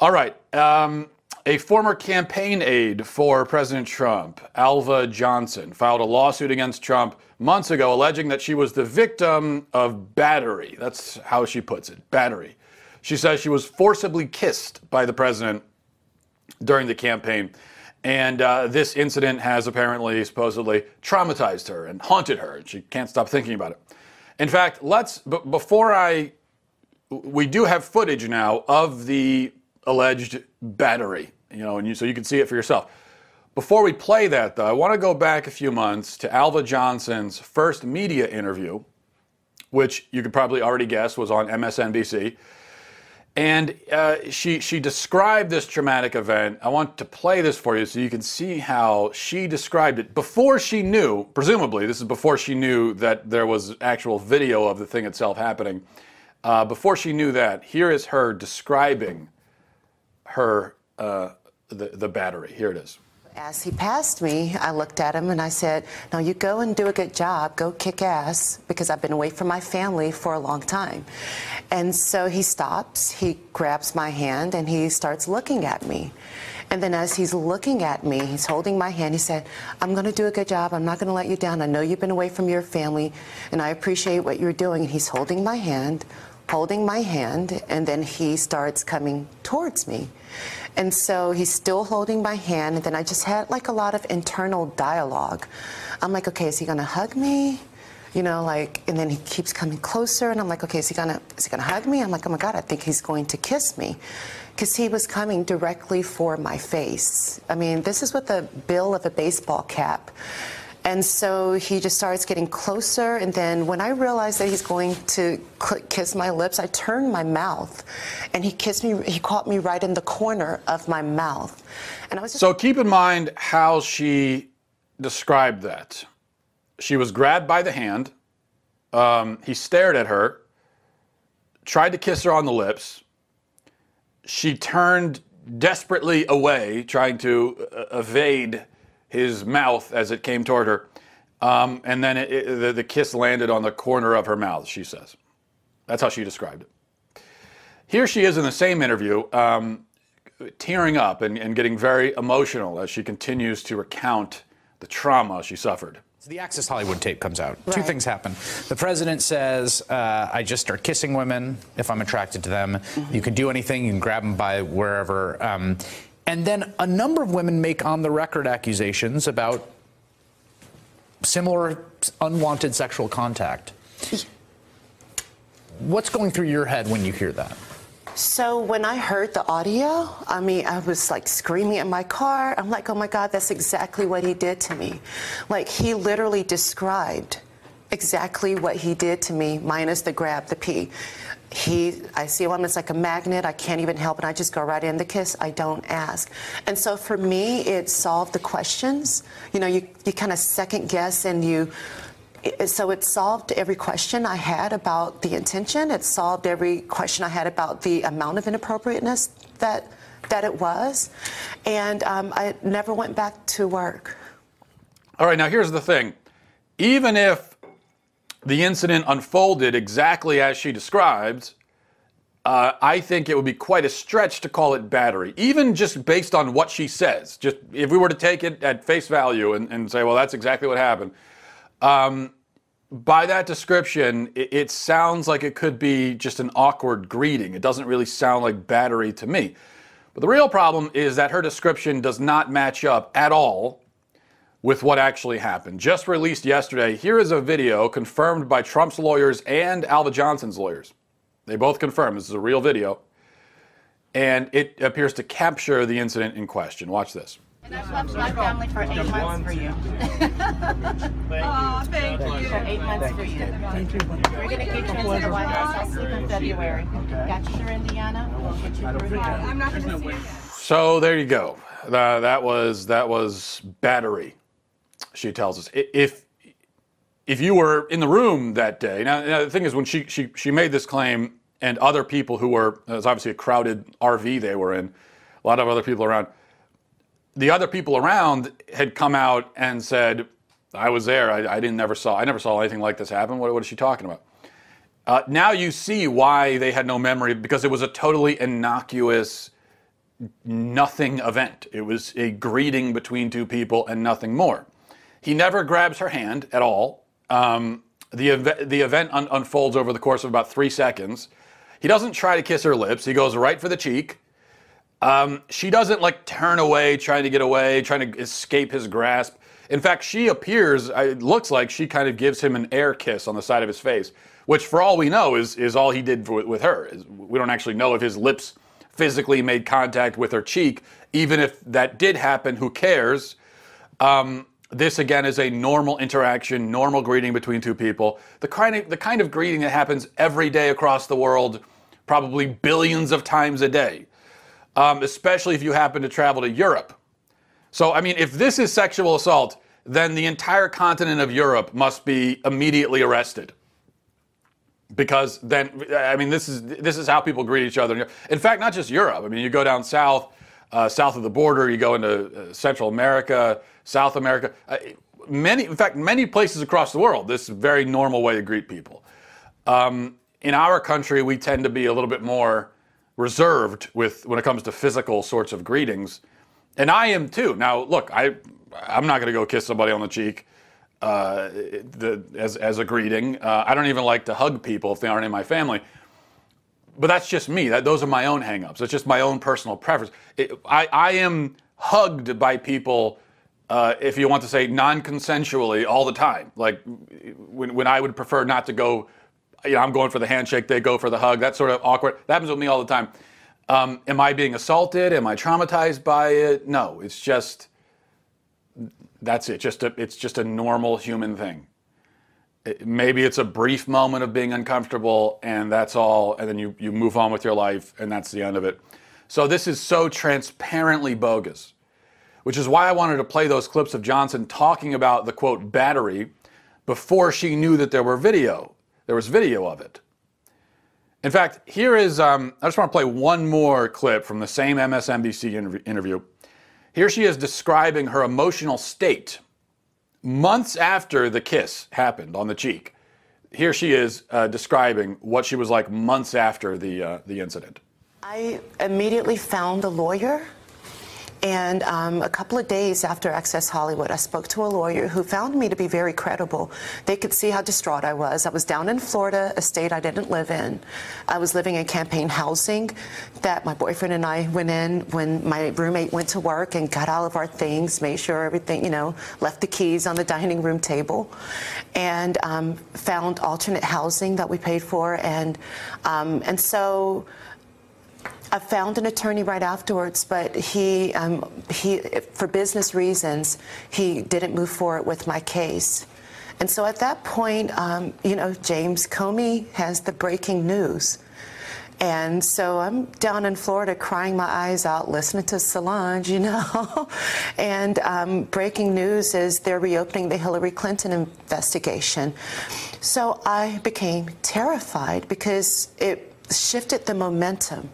All right. A former campaign aide for President Trump, Alva Johnson, filed a lawsuit against Trump months ago alleging that she was the victim of battery. That's how she puts it, battery. She says she was forcibly kissed by the president during the campaign. And this incident has apparently, supposedly, traumatized her and haunted her. And she can't stop thinking about it. In fact, we do have footage now of the alleged battery, so you can see it for yourself. Before we play that, though, I want to go back a few months to Alva Johnson's first media interview, which you could probably already guess was on MSNBC. And she described this traumatic event. I want to play this for you so you can see how she described it before she knew, presumably, this is before she knew that there was actual video of the thing itself happening. Before she knew that, here is her describing her the battery. Here it is. As he passed me, I looked at him and I said, "No, you go and do a good job. Go kick ass," because I've been away from my family for a long time. And so he stops, he grabs my hand, and he starts looking at me. And then as he's looking at me, he's holding my hand, he said, "I'm going to do a good job. I'm not going to let you down. I know you've been away from your family, and I appreciate what you're doing." And he's holding my hand, and then he starts coming towards me. And so he's still holding my hand, and then I just had like a lot of internal dialogue. I'm like, okay, is he gonna hug me? And then he keeps coming closer, and I'm like, okay, is he gonna hug me? I'm like, oh my God, I think he's going to kiss me. Because he was coming directly for my face. I mean, this is with the bill of a baseball cap. And so he just starts getting closer, and then when I realized that he's going to kiss my lips, I turned my mouth, and he kissed me. He caught me right in the corner of my mouth, and I was just... So keep in mind how she described that. She was grabbed by the hand. He stared at her, tried to kiss her on the lips. She turned desperately away, trying to evade his mouth as it came toward her. And then the kiss landed on the corner of her mouth, she says. That's how she described it. Here she is in the same interview, tearing up and getting very emotional as she continues to recount the trauma she suffered. So the Access Hollywood tape comes out. Right. Two things happen. The president says, I just start kissing women if I'm attracted to them. Mm-hmm. You can do anything. You can grab them by wherever. And then a number of women make on-the-record accusations about similar unwanted sexual contact. What's going through your head when you hear that? So when I heard the audio, I mean, I was like screaming in my car. I'm like, oh my God, that's exactly what he did to me. Like, he literally described exactly what he did to me, minus the grab, the pee. I see a woman, it's like a magnet. I can't even help it. I just go right in the kiss. I don't ask. And so for me, it solved the questions. You kind of second guess, and so it solved every question I had about the intention. It solved every question I had about the amount of inappropriateness that it was. And I never went back to work. All right, now here's the thing. Even if the incident unfolded exactly as she described, I think it would be quite a stretch to call it battery, even just based on what she says. Just if we were to take it at face value and say, well, that's exactly what happened. By that description, it sounds like it could be just an awkward greeting. It doesn't really sound like battery to me. But the real problem is that her description does not match up at all with what actually happened. Just released yesterday, here is a video confirmed by Trump's lawyers and Alva Johnson's lawyers. They both confirm this is a real video, and it appears to capture the incident in question. Watch this. And I've left my family for 8 months for you. Oh, thank you. For 8 months for you. Thank you. We're going to get you into the White House. I'll sleep in February. Got you, Indiana. We'll get you through here. I'm not going to see you. So there you go. That was battery, she tells us. If you were in the room that day, now the thing is, when she made this claim, and other people who were, it was obviously a crowded RV they were in, a lot of other people around. The other people around had come out and said, "I was there. I never saw anything like this happen. What is she talking about?" Now you see why they had no memory, because it was a totally innocuous nothing event. It was a greeting between two people and nothing more. He never grabs her hand at all. The event unfolds over the course of about 3 seconds. He doesn't try to kiss her lips. He goes right for the cheek. She doesn't like turn away, trying to get away, trying to escape his grasp. In fact, she appears, it looks like she kind of gives him an air kiss on the side of his face, which for all we know is all he did with her. We don't actually know if his lips physically made contact with her cheek. Even if that did happen, who cares? This again is a normal interaction, normal greeting between two people. The kind of greeting that happens every day across the world, probably billions of times a day. Especially if you happen to travel to Europe. So, I mean, if this is sexual assault, then the entire continent of Europe must be immediately arrested. Because then, I mean, this is how people greet each other. In fact, not just Europe. I mean, you go down south of the border, you go into Central America, South America. Many places across the world, this is a very normal way to greet people. In our country, we tend to be a little bit more reserved when it comes to physical sorts of greetings, and I am too. Now, look, I'm not going to go kiss somebody on the cheek as a greeting. I don't even like to hug people if they aren't in my family. But that's just me. Those are my own hang-ups. It's just my own personal preference. I am hugged by people, if you want to say non-consensually, all the time. Like when I would prefer not to go. You know, I'm going for the handshake, they go for the hug. That's sort of awkward. That happens with me all the time. Am I being assaulted? Am I traumatized by it? No, it's just, that's it. It's just a normal human thing. Maybe it's a brief moment of being uncomfortable and that's all, and then you move on with your life and that's the end of it. So this is so transparently bogus, which is why I wanted to play those clips of Johnson talking about the, quote, battery before she knew that there was video of it. In fact, here is, I just want to play one more clip from the same MSNBC interview. Here she is describing her emotional state months after the kiss happened on the cheek. Here she is describing what she was like months after the incident. I immediately found a lawyer. And a couple of days after Access Hollywood, I spoke to a lawyer who found me to be very credible. They could see how distraught I was. I was down in Florida, a state I didn't live in. I was living in campaign housing that my boyfriend and I went in when my roommate went to work and got all of our things, made sure everything, you know, left the keys on the dining room table, and found alternate housing that we paid for. And so I found an attorney right afterwards, but he, for business reasons, he didn't move forward with my case. And so at that point, you know, James Comey has the breaking news. And so I'm down in Florida crying my eyes out, listening to Solange, you know. And breaking news is they're reopening the Hillary Clinton investigation. So I became terrified because it shifted the momentum.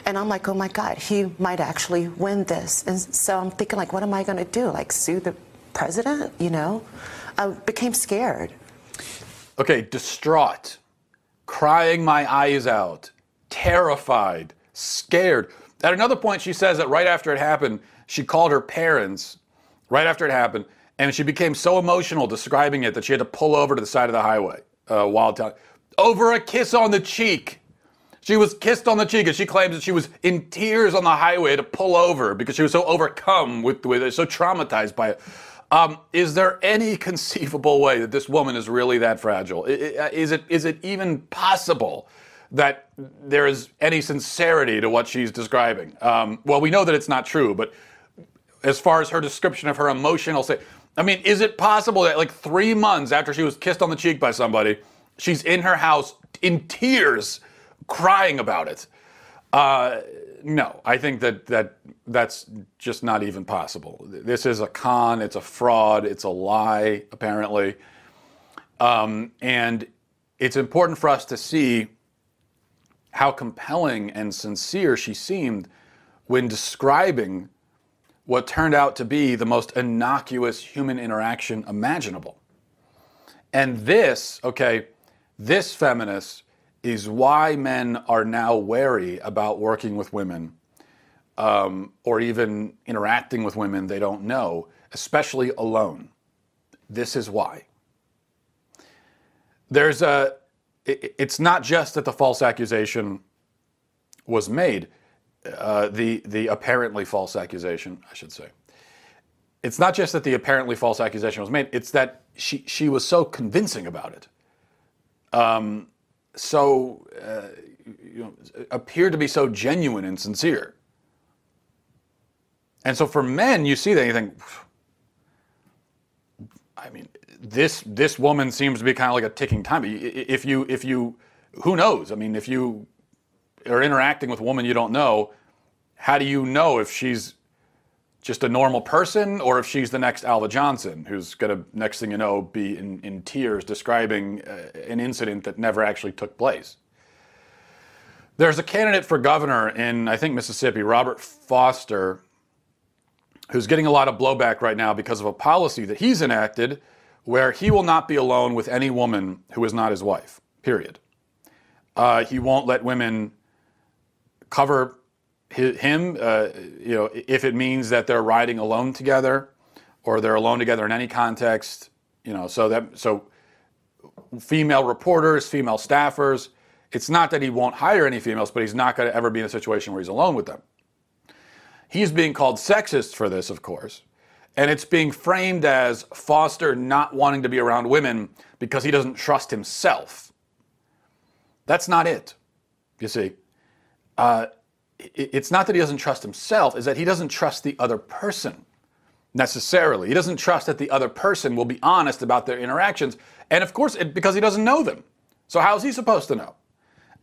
And I'm like, oh my God, he might actually win this. And so I'm thinking, like, what am I going to do? Like, sue the president? You know? I became scared. Okay, distraught, crying my eyes out, terrified, scared. At another point, she says that right after it happened, she called her parents right after it happened, and she became so emotional describing it that she had to pull over to the side of the highway while telling, over a kiss on the cheek. She was kissed on the cheek, and she claims that she was in tears on the highway to pull over because she was so overcome with it, so traumatized by it. Is there any conceivable way that this woman is really that fragile? Is it even possible that there is any sincerity to what she's describing? Well, we know that it's not true, but as far as her description of her emotional state, I mean, is it possible that like 3 months after she was kissed on the cheek by somebody, she's in her house in tears, crying about it? No, I think that's just not even possible. This is a con, it's a fraud, it's a lie, apparently. And it's important for us to see how compelling and sincere she seemed when describing what turned out to be the most innocuous human interaction imaginable. And this feminist is why men are now wary about working with women or even interacting with women they don't know, especially alone. This is why. It's not just that the false accusation was made, the apparently false accusation, I should say. It's not just that the apparently false accusation was made, it's that she was so convincing about it. Appeared to be so genuine and sincere. And so for men, you see that and you think, I mean, this woman seems to be kind of like a ticking time. If you, who knows? I mean, if you are interacting with a woman you don't know, how do you know if she's just a normal person or if she's the next Alva Johnson, who's going to, next thing you know, be in tears describing an incident that never actually took place? There's a candidate for governor in, I think, Mississippi, Robert Foster, who's getting a lot of blowback right now because of a policy that he's enacted where he will not be alone with any woman who is not his wife, period. He won't let women cover him, if it means that they're riding alone together or they're alone together in any context, so female reporters, female staffers, it's not that he won't hire any females, but he's not going to ever be in a situation where he's alone with them. He's being called sexist for this, of course, and it's being framed as Foster not wanting to be around women because he doesn't trust himself. That's not it, you see. It's not that he doesn't trust himself, it's that he doesn't trust the other person necessarily. He doesn't trust that the other person will be honest about their interactions, and of course, because he doesn't know them. So how is he supposed to know?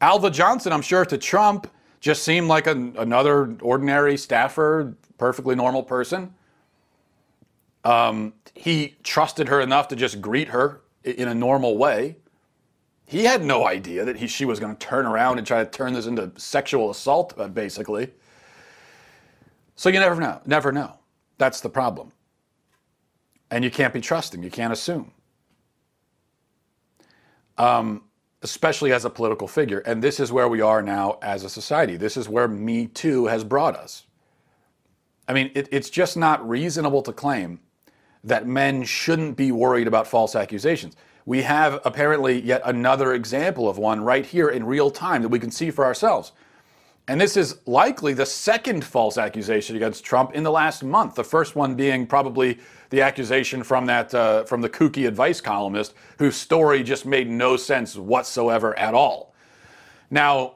Alva Johnson, I'm sure, to Trump, just seemed like another ordinary staffer, perfectly normal person. He trusted her enough to just greet her in a normal way. He had no idea that she was going to turn around and try to turn this into sexual assault, basically. So you never know. That's the problem. And you can't be trusting. You can't assume. Especially as a political figure. And this is where we are now as a society. This is where Me Too has brought us. I mean, it's just not reasonable to claim that men shouldn't be worried about false accusations. We have apparently yet another example of one right here in real time that we can see for ourselves. And this is likely the second false accusation against Trump in the last month. The first one being probably the accusation from the kooky advice columnist whose story just made no sense whatsoever at all. Now,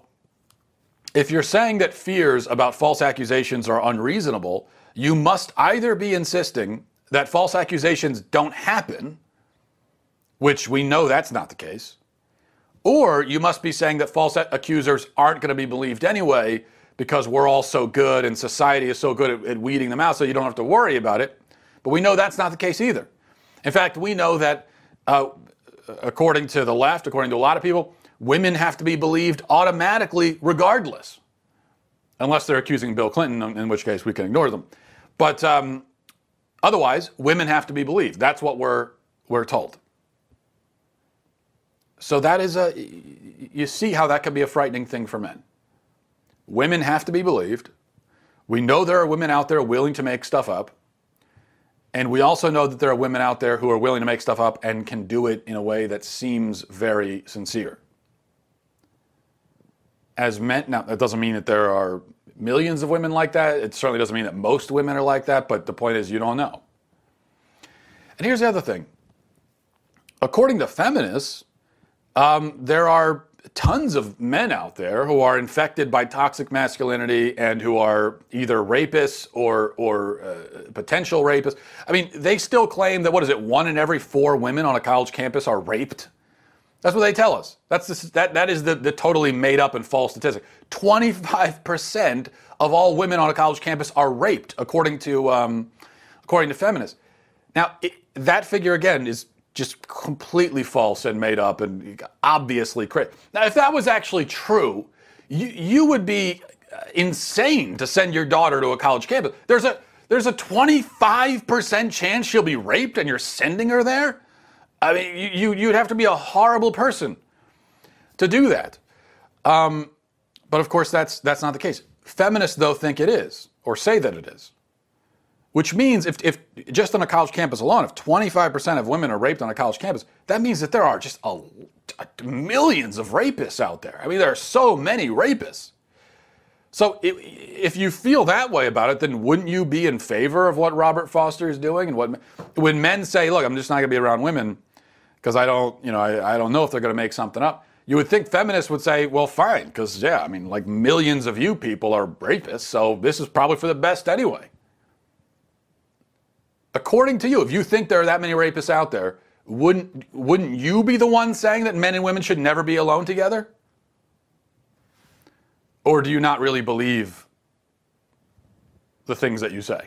if you're saying that fears about false accusations are unreasonable, you must either be insisting that false accusations don't happen, which we know that's not the case, or you must be saying that false accusers aren't going to be believed anyway because we're all so good and society is so good at weeding them out so you don't have to worry about it. But we know that's not the case either. In fact, we know that according to the left, according to a lot of people, women have to be believed automatically regardless, unless they're accusing Bill Clinton, in which case we can ignore them. But otherwise, women have to be believed. That's what we're told. So that is you see how that can be a frightening thing for men. Women have to be believed. We know there are women out there willing to make stuff up. And we also know that there are women out there who are willing to make stuff up and can do it in a way that seems very sincere. As men, now that doesn't mean that there are millions of women like that. It certainly doesn't mean that most women are like that, but the point is you don't know. And here's the other thing. According to feminists, there are tons of men out there who are infected by toxic masculinity and who are either rapists or potential rapists. I mean, they still claim that, 1 in every 4 women on a college campus are raped? That's what they tell us. That is the totally made up and false statistic. 25% of all women on a college campus are raped, according to feminists. Now, that figure, again, is just completely false and made up and obviously crazy. Now, if that was actually true, you would be insane to send your daughter to a college campus. There's a 25% chance she'll be raped and you're sending her there? I mean, you'd have to be a horrible person to do that. But of course, that's not the case. Feminists, though, think it is, or say that it is. Which means if just on a college campus alone, if 25% of women are raped on a college campus, that means that there are just millions of rapists out there. I mean, there are so many rapists. So if you feel that way about it, then wouldn't you be in favor of what Robert Foster is doing? And when men say, look, I'm just not going to be around women because I don't know if they're going to make something up. You would think feminists would say, well, fine, because, yeah, I mean, like millions of you people are rapists, so this is probably for the best anyway. According to you, if you think there are that many rapists out there, wouldn't you be the one saying that men and women should never be alone together? Or do you not really believe the things that you say?